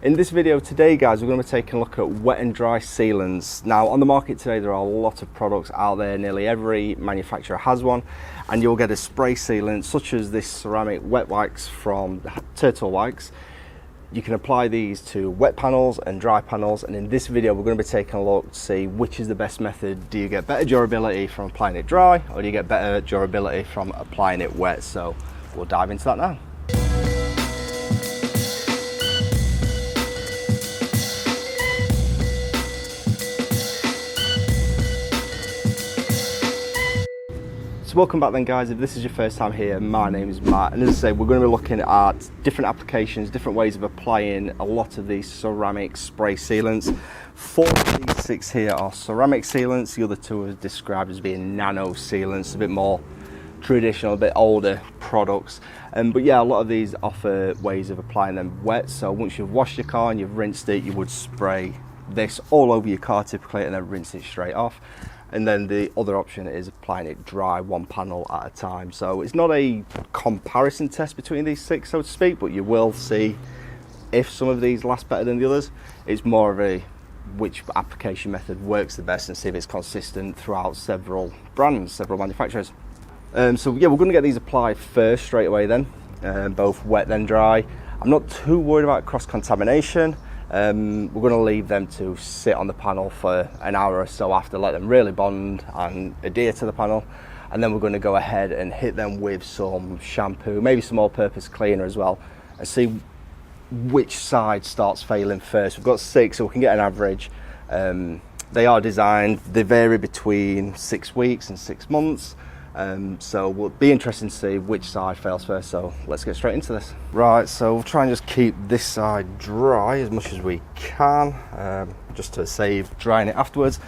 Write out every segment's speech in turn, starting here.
In this video today, guys, we're going to be taking a look at wet and dry sealants. Now, on the market today, there are a lot of products out there. Nearly every manufacturer has one, and you'll get a spray sealant such as this ceramic wet wax from Turtle Wax. You can apply these to wet panels and dry panels, and in this video we're going to be taking a look to see which is the best method. Do you get better durability from applying it dry, or do you get better durability from applying it wet? So we'll dive into that now. So welcome back then, guys. If this is your first time here, my name is Matt, and as I say, we're going to be looking at different applications, different ways of applying a lot of these ceramic spray sealants. 4 of these 6 here are ceramic sealants, the other 2 are described as being nano sealants, a bit more traditional, a bit older products. But yeah, a lot of these offer ways of applying them wet. So once you've washed your car and you've rinsed it, you would spray this all over your car typically and then rinse it straight off. And then the other option is applying it dry, one panel at a time. So it's not a comparison test between these 6, so to speak, but you will see if some of these last better than the others. It's more of a which application method works the best and see if it's consistent throughout several brands, several manufacturers. So yeah, we're going to get these applied first straight away then, both wet then dry. I'm not too worried about cross-contamination. We're going to leave them to sit on the panel for an hour or so after, let them really bond and adhere to the panel, and then we're going to go ahead and hit them with some shampoo, maybe some all-purpose cleaner as well, and see which side starts failing first. We've got 6, so we can get an average. They are designed, they vary between 6 weeks and 6 months. So we'll be interested to see which side fails first, so let's get straight into this. Right, so we'll try and just keep this side dry as much as we can, just to save drying it afterwards.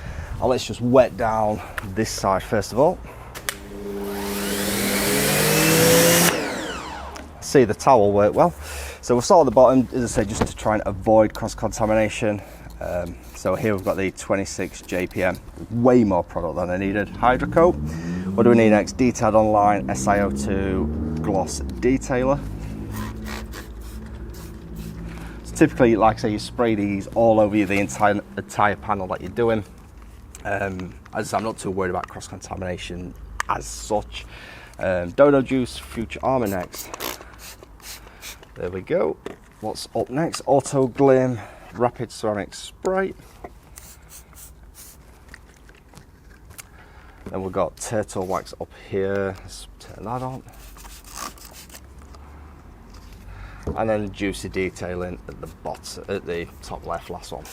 Let's just wet down this side first of all. See, the towel worked well. So we'll start at the bottom, as I said, just to try and avoid cross-contamination. So here we've got the 26 JPM, way more product than I needed. Hydrocoat. What do we need next? Detailed Online SiO2 Gloss Detailer. So typically, like I say, you spray these all over the entire panel that you're doing. As I say, I'm not too worried about cross-contamination as such. Dodo Juice Future Armor next. There we go. What's up next? Autoglym Rapid Ceramic Spray. Then we've got Turtle Wax up here. Let's turn that on. And then Juicy Detailing at the bottom, at the top left, last one.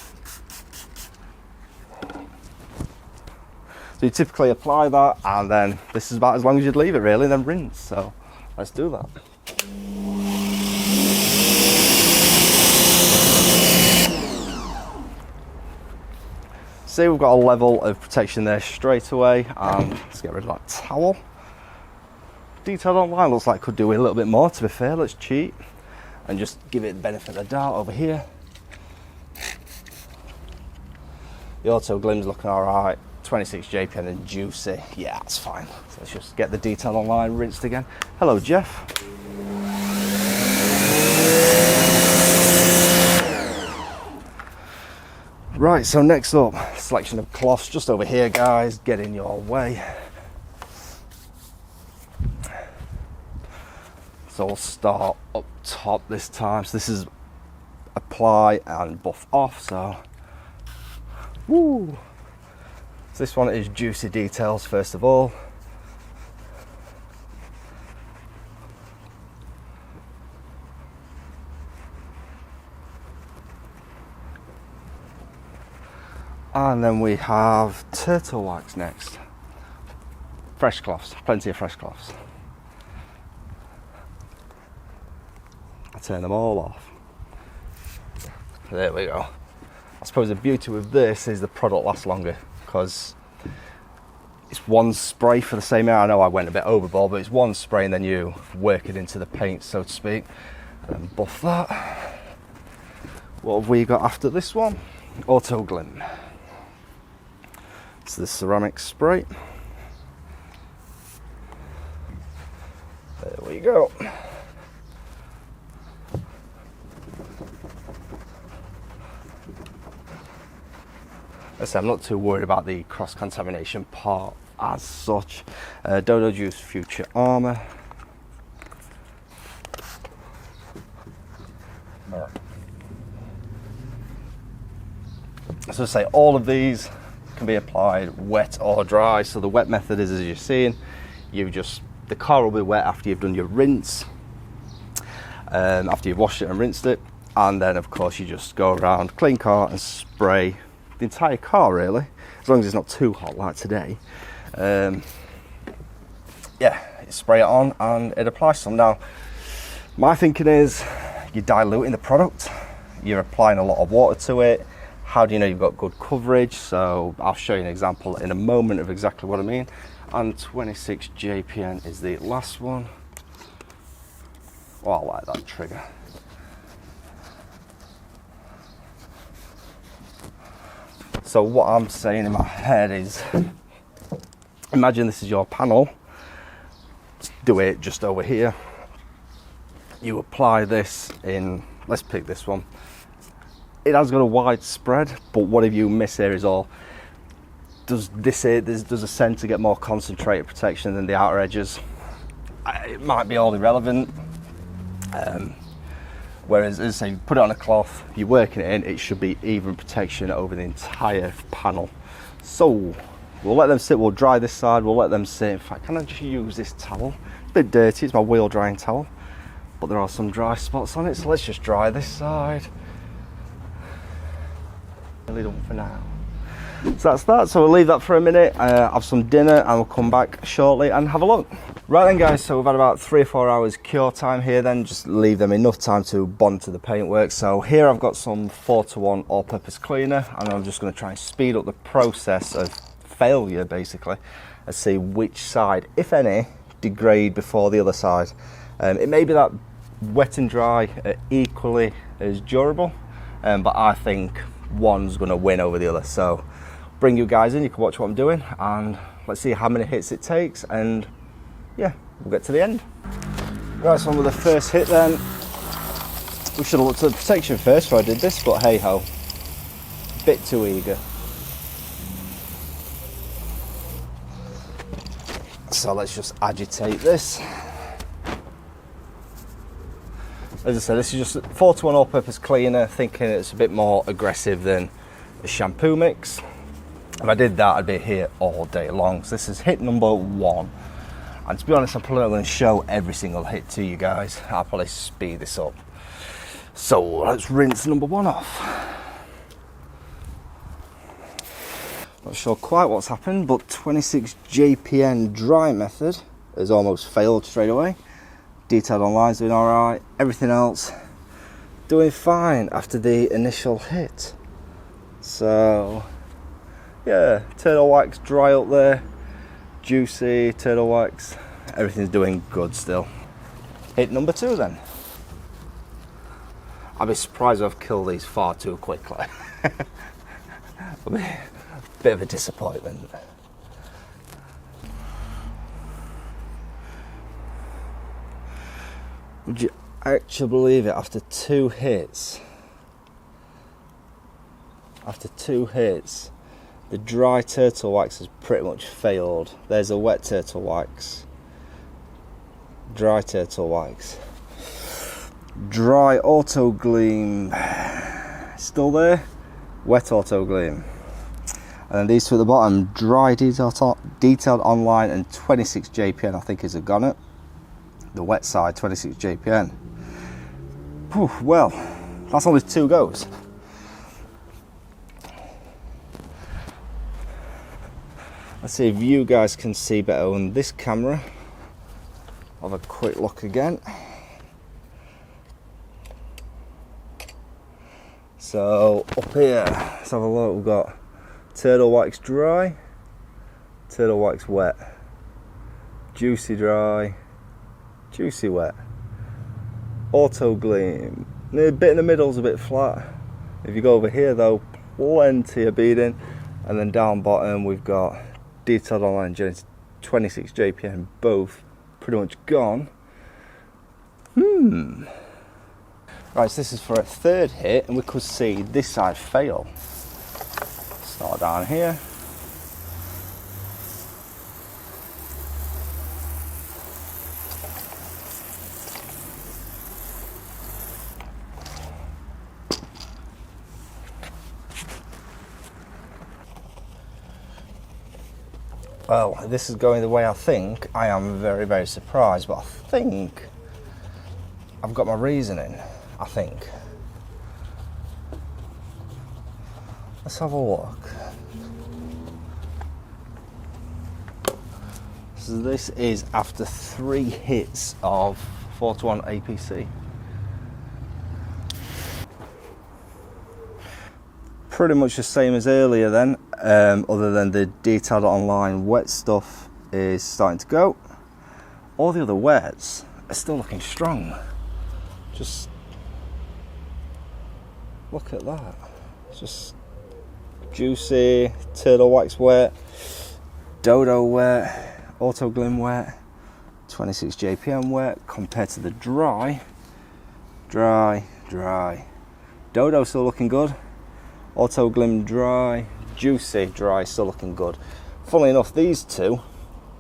So you typically apply that, and then this is about as long as you'd leave it really, then rinse. So let's do that. See, we've got a level of protection there straight away, and let's get rid of that towel. Detailed Online looks like could do a little bit more, to be fair. Let's cheat and just give it the benefit of the doubt over here. The Autoglym's looking alright. 26 JPM and Juicy, yeah, that's fine. So let's just get the Detailed Online rinsed again. Hello, Jeff. Right, so next up, selection of cloths just over here, guys. Get in your way. So we'll start up top this time. So this is apply and buff off. So, woo. So this one is Juicy Details first of all. And then we have Turtle Wax next. Fresh cloths, plenty of fresh cloths. I turn them all off. There we go. I suppose the beauty with this is the product lasts longer because it's one spray for the same area. I know I went a bit overboard, but it's one spray and then you work it into the paint, so to speak. And then buff that. What have we got after this one? Autoglym. It's the ceramic spray. There we go. I'm not too worried about the cross-contamination part as such. Dodo Juice Future Armour. So say all of these can be applied wet or dry. So the wet method is, as you're seeing, the car will be wet after you've done your rinse, after you've washed it and rinsed it, and then of course you just go around, clean car, and spray the entire car really, as long as it's not too hot like today. Yeah, you spray it on and it applies some. Now, my thinking is you're diluting the product, you're applying a lot of water to it. How do you know you've got good coverage? So I'll show you an example in a moment of exactly what I mean. And 26 JPN is the last one. Oh, I like that trigger. So what I'm saying in my head is, imagine this is your panel. Do it just over here. You apply this in, let's pick this one. It has got a wide spread, but what if you miss here is all, does a centre get more concentrated protection than the outer edges? It might be all irrelevant. Whereas, as I say, you put it on a cloth, you're working it in, it should be even protection over the entire panel. So we'll let them sit, we'll dry this side, we'll let them sit. In fact, can I just use this towel? It's a bit dirty, it's my wheel drying towel, but there are some dry spots on it, so let's just dry this side. Really done for now. So that's that, so we'll leave that for a minute, have some dinner, and we'll come back shortly and have a look. Right then guys, so we've had about 3 or 4 hours cure time here then, just leave them enough time to bond to the paintwork. So here I've got some 4:1 all-purpose cleaner, and I'm just going to try and speed up the process of failure basically, and see which side, if any, degrade before the other side. It may be that wet and dry are equally as durable, but I think one's going to win over the other. So bring you guys in, you can watch what I'm doing, and let's see how many hits it takes, and yeah, we'll get to the end. Right, so on with the first hit then. We should have looked at the protection first before I did this, but hey ho, bit too eager. So let's just agitate this. As I said, this is just 4:1 all-purpose cleaner, thinking it's a bit more aggressive than the shampoo mix. If I did that, I'd be here all day long. So this is hit number 1. And to be honest, I'm probably not going to show every single hit to you guys. I'll probably speed this up. So let's rinse number 1 off. Not sure quite what's happened, but 26 JPN dry method has almost failed straight away. Detailed online's doing alright, everything else doing fine after the initial hit. So yeah, turtle wax dry up there, juicy turtle wax, everything's doing good still. Hit number 2 then. I'd be surprised if I've killed these far too quickly. It'll be a bit of a disappointment. Would you actually believe it, after 2 hits, the dry turtle wax has pretty much failed. There's a wet turtle wax, dry turtle wax, dry autoglym, still there, wet autoglym, and then these two at the bottom, dry detailed online and 26 JPN I think is a gunner. The wet side 26 JPN. Whew, well, that's only 2 goes. Let's see if you guys can see better on this camera. Have a quick look again. So up here, let's have a look. We've got turtle wax dry, turtle wax wet, juicy dry, juicy wet, autoglym. The bit in the middle is a bit flat. If you go over here though, plenty of beading, and then down bottom we've got detailed online 26 JPN, both pretty much gone. Right, so this is for a 3rd hit, and we could see this side fail. Start down here. Well, this is going the way I think. I am very, very surprised, but I think I've got my reasoning, I think. Let's have a look. So this is after 3 hits of 4-to-1 APC. Pretty much the same as earlier then, other than the detailed online wet stuff is starting to go. All the other wets are still looking strong. Just look at that. It's just juicy, turtle wax wet, dodo wet, autoglym wet, 26 JPM wet compared to the dry. Dodo still looking good. Autoglym dry, juicy dry, still looking good. Funnily enough, these two,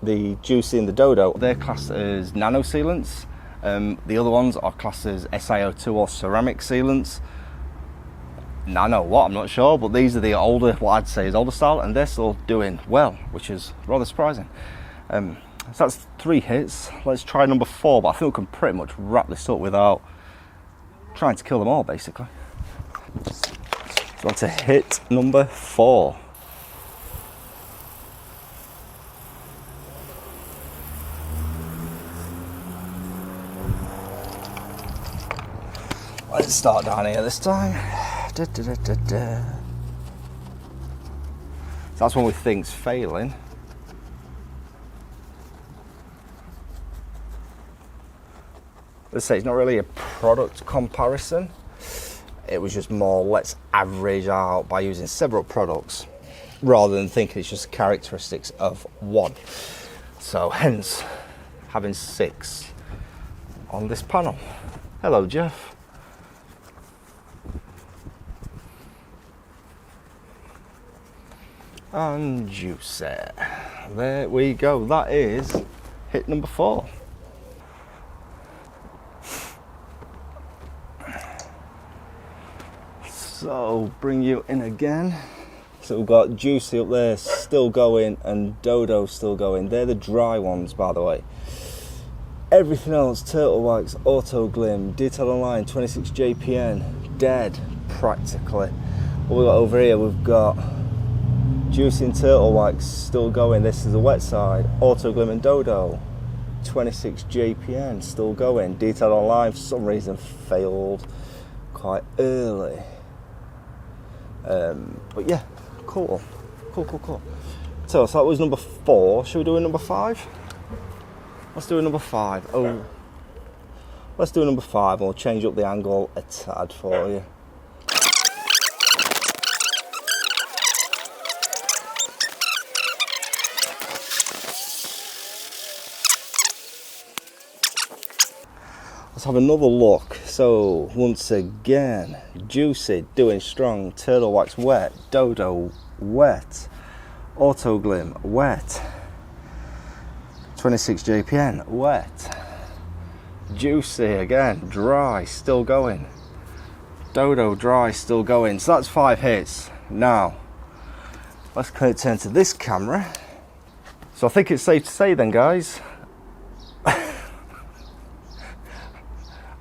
the juicy and the dodo, they're classed as nano sealants. The other ones are classed as SiO2 or ceramic sealants. Nano what, I'm not sure, but these are the older, what I'd say is older style, and they're still doing well, which is rather surprising. So that's 3 hits. Let's try number 4, but I think we can pretty much wrap this up without trying to kill them all, basically. So on to hit number 4. Let's start down here this time. So that's when we think's failing. Let's say it's not really a product comparison. It was just more, let's average out by using several products rather than thinking it's just characteristics of one. So hence having 6 on this panel. Hello, Jeff. And juicy. There we go. That is hit number 4. So bring you in again. So we've got juicy up there still going and dodo still going. They're the dry ones, by the way. Everything else, turtle wax, autoglym, detail online, 26 JPN, dead practically. What we got over here, we've got juicy and turtle wax still going. This is the wet side. Autoglym and dodo, 26 JPN still going. Detail online for some reason failed quite early. But yeah, cool. So that was number 4. Should we do a number 5? Let's do a number 5. Oh, let's do a number 5. I'll change up the angle a tad for you. Let's have another look. So once again, juicy doing strong, turtle wax wet, dodo wet, autoglym wet, 26 JPN wet, juicy again dry still going, dodo dry still going. So that's 5 hits. Now let's turn to this camera. So I think it's safe to say then, guys,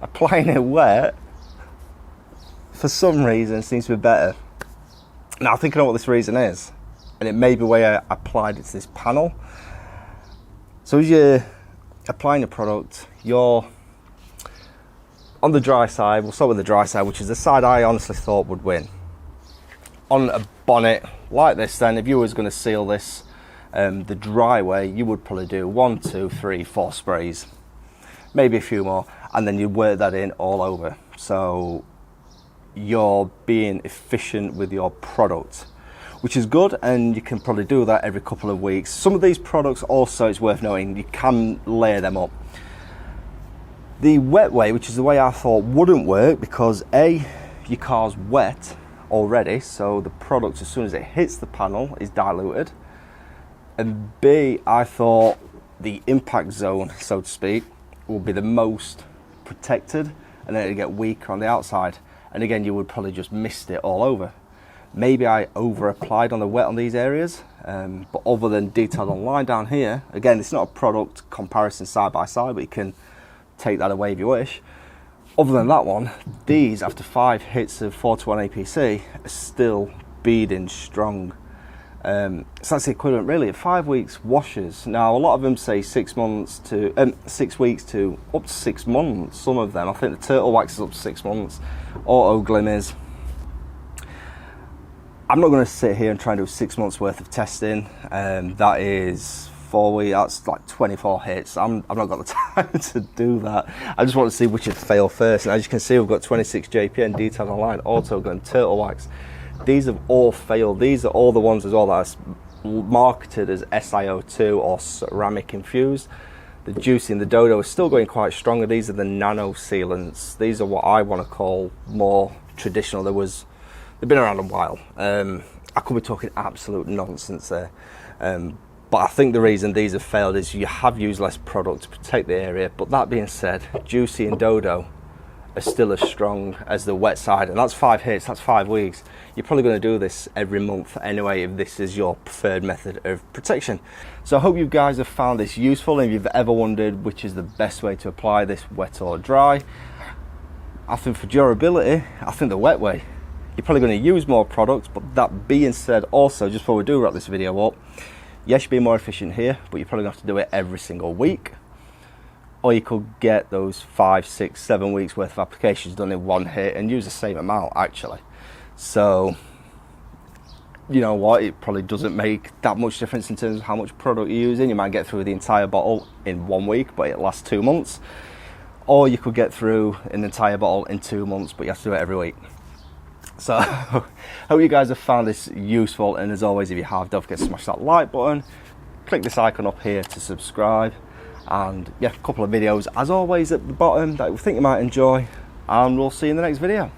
applying it wet for some reason seems to be better. Now I think I know what this reason is, and it may be the way I applied it to this panel. So as you're applying the product, you're on the dry side. We'll start with the dry side, which is the side I honestly thought would win. On a bonnet like this then, if you was going to seal this the dry way, you would probably do 1, 2, 3, 4 sprays, maybe a few more, and then you work that in all over. So you're being efficient with your product, which is good, and you can probably do that every couple of weeks. Some of these products also, it's worth knowing, you can layer them up. The wet way, which is the way I thought wouldn't work, because A, your car's wet already, so the product, as soon as it hits the panel, is diluted. And B, I thought the impact zone, so to speak, will be the most protected, and then it'll get weaker on the outside. And again, you would probably just mist it all over. Maybe I over applied on the wet on these areas, but other than detailed on line down here, again, it's not a product comparison side by side, but you can take that away if you wish. Other than that one, these, after 5 hits of 4-to-1 APC, are still beading strong. So that's the equivalent really of 5 weeks washes. Now a lot of them say 6 months to 6 weeks to up to 6 months. Some of them, I think the turtle wax is up to 6 months. Autoglym is. I'm not going to sit here and try and do 6 months worth of testing. That is 4 weeks. That's like 24 hits. I've not got the time to do that. I just want to see which would fail first. And as you can see, we've got 26 JPN detailed online, autoglym, turtle wax. These have all failed. These are all the ones as well that are marketed as SiO2 or ceramic infused. The Juicy and the Dodo are still going quite stronger. These are the nano sealants. These are what I want to call more traditional. They've been around a while. I could be talking absolute nonsense there. But I think the reason these have failed is you have used less product to protect the area. But that being said, Juicy and Dodo are still as strong as the wet side, and that's 5 hits, that's 5 weeks. You're probably going to do this every month anyway if this is your preferred method of protection. So I hope you guys have found this useful, and if you've ever wondered which is the best way to apply this, wet or dry, I think for durability, I think the wet way. You're probably going to use more products, but that being said, also, just before we do wrap this video up, yes, you'll be more efficient here, but you're probably going to have to do it every single week. Or you could get those 5, 6, 7 weeks worth of applications done in one hit and use the same amount actually. So, you know what, it probably doesn't make that much difference in terms of how much product you're using. You might get through the entire bottle in 1 week, but it lasts 2 months. Or you could get through an entire bottle in 2 months, but you have to do it every week. So, hope you guys have found this useful, and as always, if you have, don't forget to smash that like button, click this icon up here to subscribe, and yeah, a couple of videos as always at the bottom that we think you might enjoy, and we'll see you in the next video.